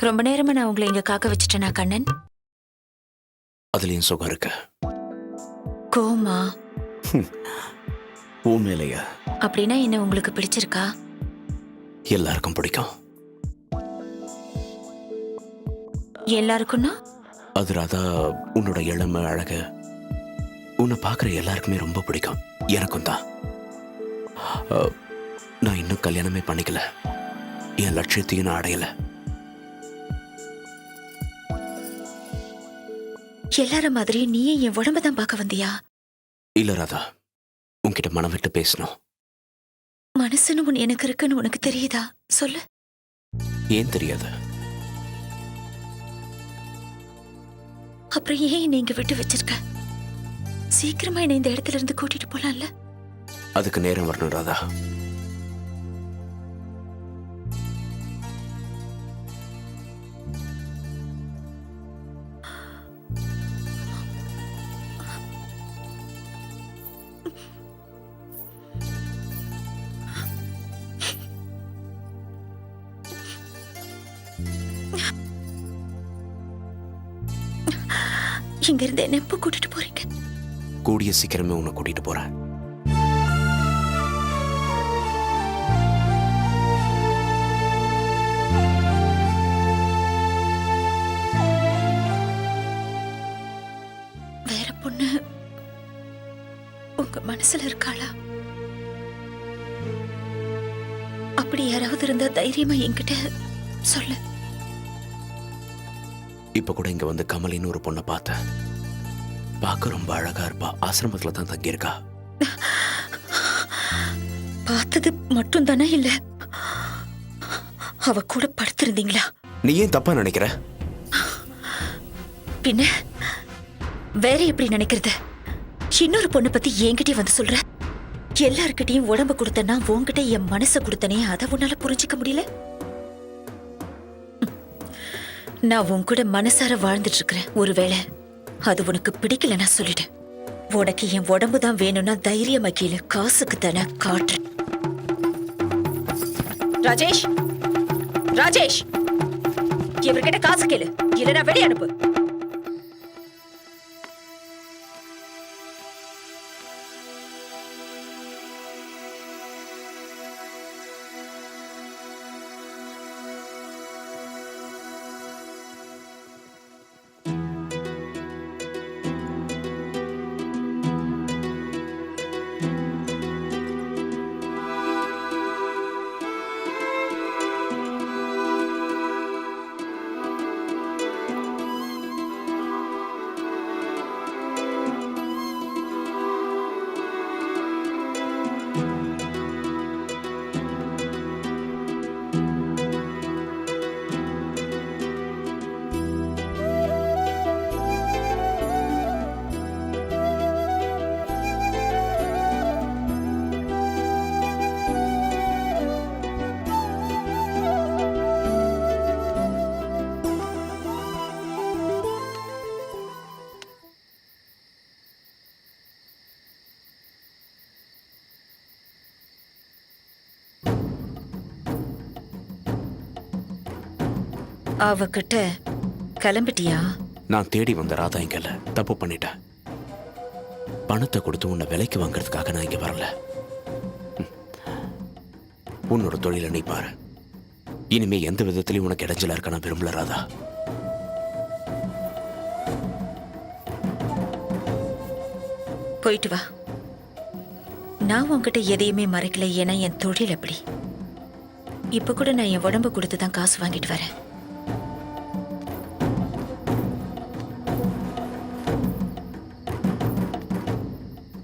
ரொம்ப நேரமா நான் உங்களை இங்க காக்க வச்சுட்டேனா கண்ணன்? அதுலயும் சுகம் இருக்கு. கோமா? உண்மையிலையா? அப்படின்னா என்ன உங்களுக்கு பிடிச்சிருக்கா? எல்லாருக்கும் பிடிக்கும். எல்லாருக்கும்னா? அது ராதா, உன்னோட இளமை அழகு உன்னை பார்க்குற எல்லாருக்குமே ரொம்ப பிடிக்கும். எனக்கும் தான். நான் இன்னும் கல்யாணமே பண்ணிக்கல. என் லட்சியத்தையும் நான் அடையல. எல்லார மாதிரி நீயே என் உடம்ப தான் பார்க்க வந்தியா? இல்ல ராதா, உன்கிட்ட மனம் விட்டு பேசணும். மனசுன்னு ஒண்ணு எனக்கு இருக்குன்னு உனக்கு தெரியுதா? சொல்லு. ஏன் தெரியாது? அப்புறம் ஏன் நீங்க விட்டு வச்சிருக்க? சீக்கிரமா என்ன இந்த இடத்துல இருந்து கூட்டிட்டு போலாம்ல? அதுக்கு நேரம் வரணும் ராதா. இங்க இருந்து என்ன எப்ப கூட்டிட்டு போறீங்க? கூடிய சீக்கிரமே உன்னை கூட்டிட்டு போறேன். வேற பொண்ணு உங்க மனசுல இருக்காளா? அப்படி யாராவது இருந்தா தைரியமா என்கிட்ட சொல்லு. இப்ப கூட இங்க வந்து கமலின்னு ஒரு பொண்ணை பார்த்தேன். பார்க்க ரொம்ப அழகா இருப்பா. ஆசிரமத்துல தான் தங்கியிருக்கா. பார்த்தது மட்டும் தானே இல்ல, அவ கூட படுத்திருந்தீங்களா? நீ ஏன் தப்பா நினைக்கிற? பின்ன வேற எப்படி நினைக்கிறது? இன்னொரு பொண்ணை பத்தி என்கிட்டயே வந்து சொல்ற. எல்லார்கிட்டையும் உடம்ப கொடுத்தனா உன்கிட்ட என் மனசை கொடுத்தனே, அதை உன்னால புரிஞ்சுக்க முடியல? நான் உன் கூட மனசார வாழ்ந்துட்டு இருக்கிறேன். ஒருவேளை அது உனக்கு பிடிக்கலன்னா சொல்லிடு. உனக்கு என் உடம்பு தான் வேணும்னா தைரியமா கீழே காசுக்கு தானே காட்டுறேன். ராஜேஷ், ராஜேஷ், இவர்கிட்ட காசு கேளு, இல்லைன்னா வெளியே அனுப்பு. அவகிட்ட கிளம்பிட்டியா? நான் தேடி வந்த ராதா இங்க இல்ல. தப்பு பண்ணிட்டேன். பணத்தை கொடுத்து உன்னை விலைக்கு வாங்கறதுக்காக நான் இங்க வரல. உன்னோட தொழிலை நீ பாரு. இனிமே எந்த விதத்திலையும் உனக்கு இடைஞ்சலா இருக்க நான் விரும்பல ராதா. போயிட்டு வா. நான் உன்கிட்ட எதையுமே மறைக்கல. ஏன்னா என் தொழில் அப்படி. இப்ப கூட நான் என் உடம்பு கொடுத்து தான் காசு வாங்கிட்டு வரேன்.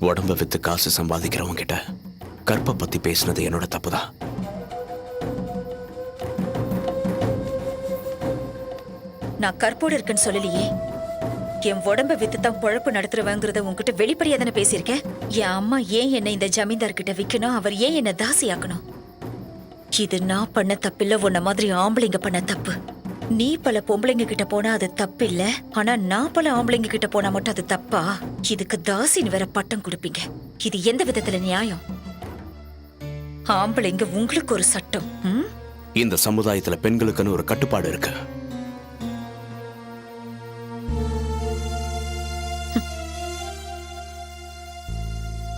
உடம்ப வித்து காசு சம்பாதிக்கிறவங்க கிட்ட கற்பை பத்தி பேசினது என்னோட தப்புதான். நான் கற்போடு இருக்குன்னு சொல்லலையே. என் உடம்ப வித்து தான் பொழப்பு நடத்துறவங்கிறத உன்கிட்ட வெளிப்படையா தானே பேசியிருக்கேன். என் அம்மா ஏன் என்ன இந்த ஜமீன்தார் கிட்ட விக்கணும், அவர் ஏன் என்ன தாசியாக்கணும்? இது நான் பண்ண தப்பில்ல, உன்ன மாதிரி ஆம்பளைங்க பண்ண தப்பு. நீ பல பொம்பளைங்க கிட்ட போனா அது தப்பு இல்ல, ஆனா நான் பல ஆம்பளைங்க கிட்ட போனா மட்டும் அது தப்பா? இதுக்கு தாசின்னு வேற பட்டம் கொடுப்பீங்க. இது எந்த விதத்துல நியாயம்? ஆம்பளைங்க உங்களுக்கு ஒரு சட்டம். இந்த சமுதாயத்துல பெண்களுக்குன்னு ஒரு கட்டுப்பாடு இருக்கு.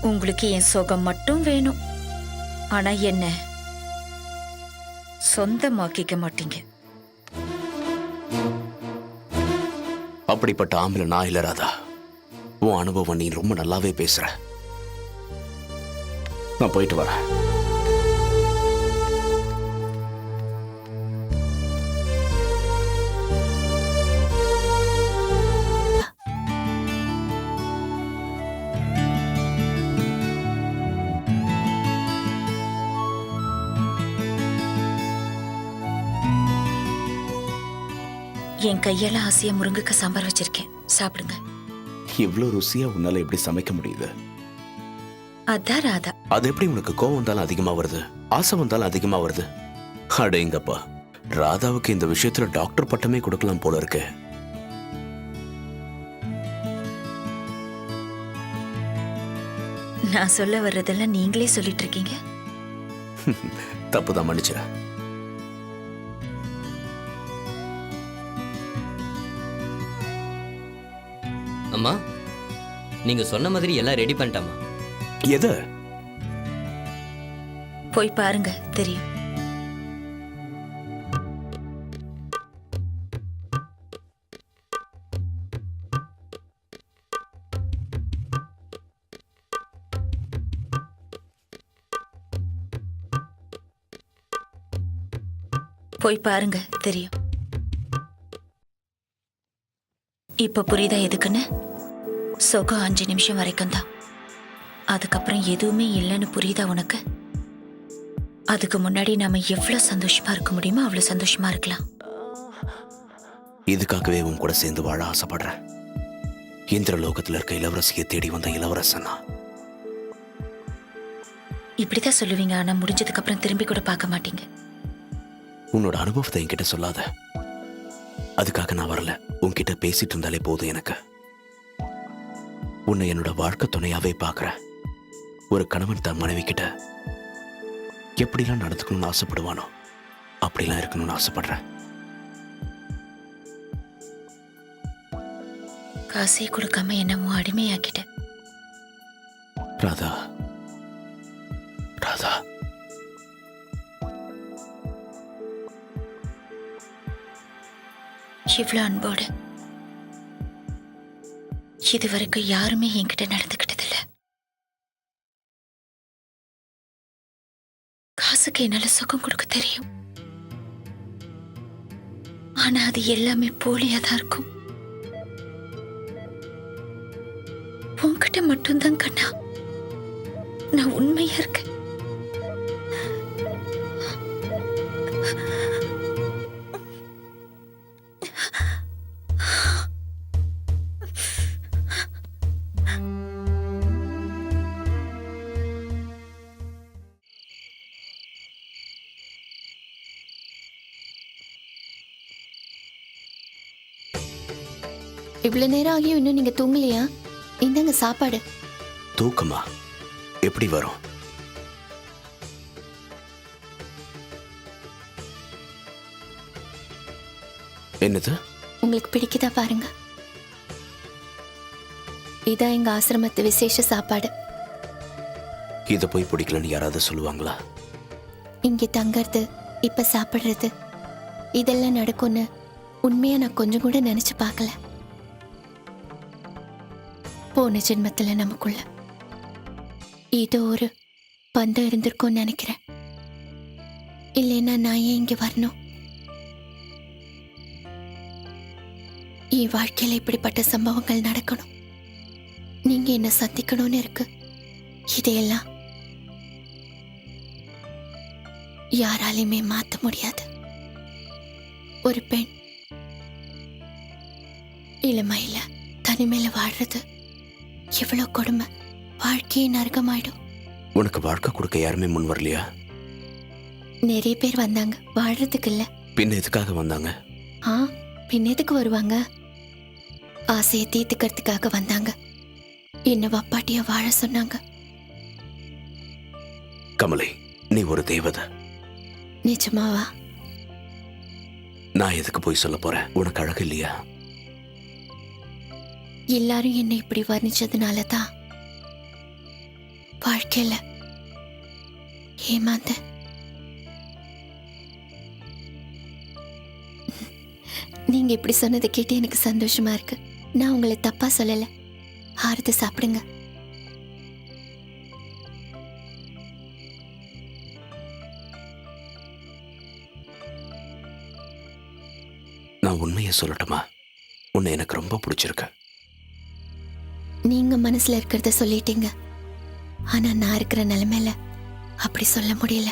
உங்களுக்கு என் சுகம் மட்டும் வேணும். ஆனா என்ன சொந்தமாக்கிக்க மாட்டீங்க. அப்படிப்பட்ட ஆம்பளை நான் இல்ல ராதா. உன் அனுபவம் நீ ரொம்ப நல்லாவே பேசுற. நான் போயிட்டு வரேன். என் கையால ஆசையா முருங்கைக்காய் சாம்பார் வச்சிருக்கேன், சாப்பிடுங்க. இவ்வளவு ருசியா உன்னால எப்படி சமைக்க முடியுது? அதான் ராதா. அது எப்படி உனக்கு கோவம் வந்தாலும் அதிகமா வருது, ஆசை வந்தாலும் அதிகமா வருது? அடேங்கப்பா, ராதாவுக்கு இந்த விஷயத்துல டாக்டர் பட்டமே கொடுக்கலாம் போல இருக்கு. நான் சொல்ல வர்றதெல்லாம் நீங்களே சொல்லிட்டு இருக்கீங்க. தப்புதான், மன்னிச்சிட. அம்மா, நீங்க சொன்ன மாதிரி எல்லாம் ரெடி பண்ணிட்டாமா? எது? போய் பாருங்க, தெரியும். போய் பாருங்க, தெரியும். இப்ப புரியுதா எதுக்குன்னு? சுகம் 5 நிமிஷம் வரைக்கும் தான். அதுக்கப்புறம் எதுவுமே இல்லைன்னு புரியுதா உனக்கு? அதுக்கு முன்னாடி நாம எவ்வளவு சந்தோஷமா இருக்க முடியுமோ அவ்வளவு சந்தோஷமா இருக்கலாம். இதுக்காகவே உன் கூட சேர்ந்து வாழ ஆசைப்படுறேன். இந்திரலோகத்துல இருக்க இளவரசியை தேடி வந்த இளவரசனா. இப்படிதான் சொல்லுவீங்க, ஆனா முடிஞ்சதுக்கு அப்புறம் திரும்பி கூட பார்க்க மாட்டீங்க. உன்னோட அனுபவத்தை என்கிட்ட சொல்லாத. அதுக்காக நான் வரல. உன்கிட்ட பேசிட்டு இருந்தாலே போதும் எனக்கு. உன்னை என்னோட வாழ்க்கை துணையாவே பார்க்கிறேன். ஒரு கணவன் தன் மனைவி கிட்ட எப்படிலாம் நடந்துக்கணும்னு ஆசைப்படுவானோ அப்படிலாம் இருக்கணும்னு ஆசைப்படுறேன். காசே கொடுக்காம என்னமோ அடிமையாக்கிட்டேன். ராதா, ராதா, இவ்வளவு அன்போடு இது வரைக்கும் யாருமே என்கிட்ட நடந்துக்கிட்டதில்ல. காசுக்கு என்னால சுகம் கொடுக்க தெரியும், ஆனா அது எல்லாமே போலியா தான் இருக்கும். உன்கிட்ட மட்டும்தான் கண்ணா நான் உண்மையா இருக்கேன். இவ்வளவு நேரம் ஆகியும் இன்னும் நீங்க தூங்கலையா? இந்தாங்க சாப்பாடு. தூக்கமா எப்படி வரும்? என்னது? உங்களுக்கு பிடிக்குதா பாருங்க. இதான் எங்க ஆசிரமத்து விசேஷ சாப்பாடு. இத போய் பிடிக்கலன்னு யாராவது சொல்லுவாங்களா? இங்க தங்கறது, இப்ப சாப்பிடுறது, இதெல்லாம் நடக்கும்னு உண்மையா நான் கொஞ்சம் கூட நினைச்சு பார்க்கல. போன ஜென்மத்துல நமக்குள்ள ஏதோ ஒரு பந்தம் இருந்திருக்கும்னு நினைக்கிறேன். இல்லைன்னா நான் ஏன் இங்க வரணும்? என் வாழ்க்கையில இப்படிப்பட்ட சம்பவங்கள் நடக்கணும், நீங்க என்ன சந்திக்கணும்னு இருக்கு. இதையெல்லாம் யாராலையுமே மாத்த முடியாது. ஒரு பெண் இளமையில தனிமையில வாழ்றது எவ்வளவு கொடுமை. வாழ்க்கையே நரகமாயிடும். உனக்கு வாழ்க்கை கொடுக்க யாருமே முன் வரலையா? நிறைய பேர் வந்தாங்க, வாழ்றதுக்கு இல்ல. பின்ன எதுக்காக வந்தாங்க? பின்னதுக்கு வருவாங்க, ஆசையை தீர்த்துக்கிறதுக்காக வந்தாங்க. என்ன வப்பாட்டியா வாழ சொன்னாங்க. கமலை, நீ ஒரு தேவதை. நிஜமாவா? நான் எதுக்கு போய் சொல்ல போறேன்? உனக்கு அழகு இல்லையா? எல்லாரும் என்னை இப்படி வர்ணிச்சதுனால தான் வாழ்க்கையில ஏமாந்த நீங்க இப்படி சொன்னதை கேட்டு எனக்கு சந்தோஷமா இருக்கு. நான் உங்களை தப்பா சொல்லல. ஆறுது சாப்பிடுங்க. நான் உண்மையை சொல்லட்டுமா? உன்னை எனக்கு ரொம்ப பிடிச்சிருக்கு. நீங்க மனசுல இருக்கிறத சொல்லிட்டீங்க. ஆனா நான் இருக்கிற நிலைமையில அப்படி சொல்ல முடியல.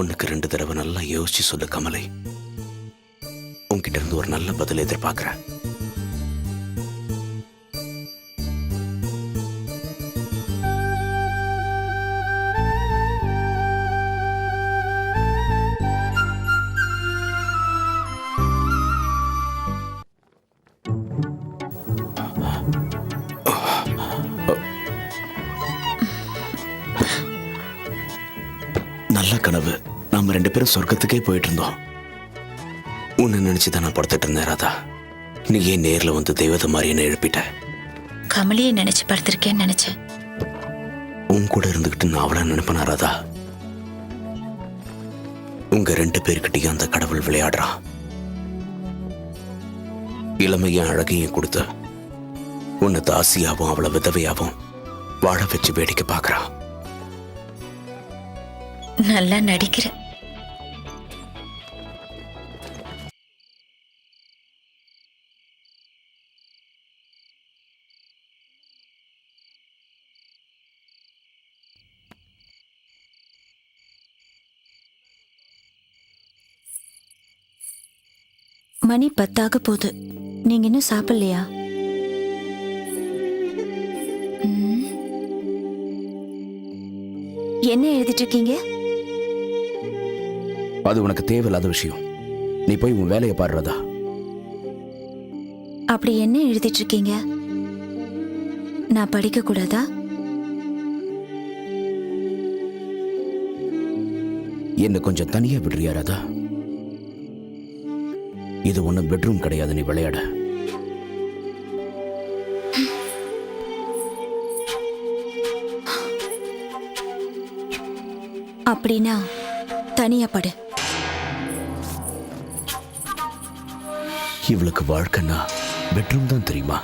ஒண்ணுக்கு 2 தடவை நல்லா யோசிச்சு சொல்லு கமலை. உன்கிட்ட இருந்து ஒரு நல்ல பதில் எதிர்பார்க்கிறேன். நல்ல கனவு. நாம 2 பேரும் சொர்க்கத்துக்கே போயிட்டு இருந்தோம். உன்னை நினைச்சுதான் நான் படுத்துட்டு இருந்தேன் ராதா. நீ ஏன் நேர்ல வந்து தெய்வத்தை மாதிரி என்ன எழுப்பிட்ட? கமலியை நினைச்சு படுத்திருக்கேன்னு நினைச்சேன். உன் கூட இருந்துகிட்டு நான் அவளை நினைப்பேனா ராதா? உங்க 2 பேர்கிட்டயும் அந்த கடவுள் விளையாடுறான். இளமையும் அழகையும் கொடுத்து உன்னை தாசியாவும் அவளை விதவையாவும் வாழ வச்சு வேடிக்கை பார்க்கறான். நல்லா நடிக்கிற. மணி 10 போகுது. நீங்க இன்னும் சாப்பிடலையா? என்ன எழுதிட்டு இருக்கீங்க? அது உனக்கு தேவையில்லாத விஷயம். நீ போய் உன் வேலையை பாடுறதா. அப்படி என்ன எழுதிட்டு இருக்கீங்க? நான் படிக்க கூடாதா? என்ன கொஞ்சம் தனியா விடுறியா ராதா? இது ஒன்னும் பெட்ரூம் கிடையாது, நீ விளையாட. அப்படின்னா தனியா படு. இவளுக்கு வாழ்க்கைன்னா பெட்ரூம் தான் தெரியுமா?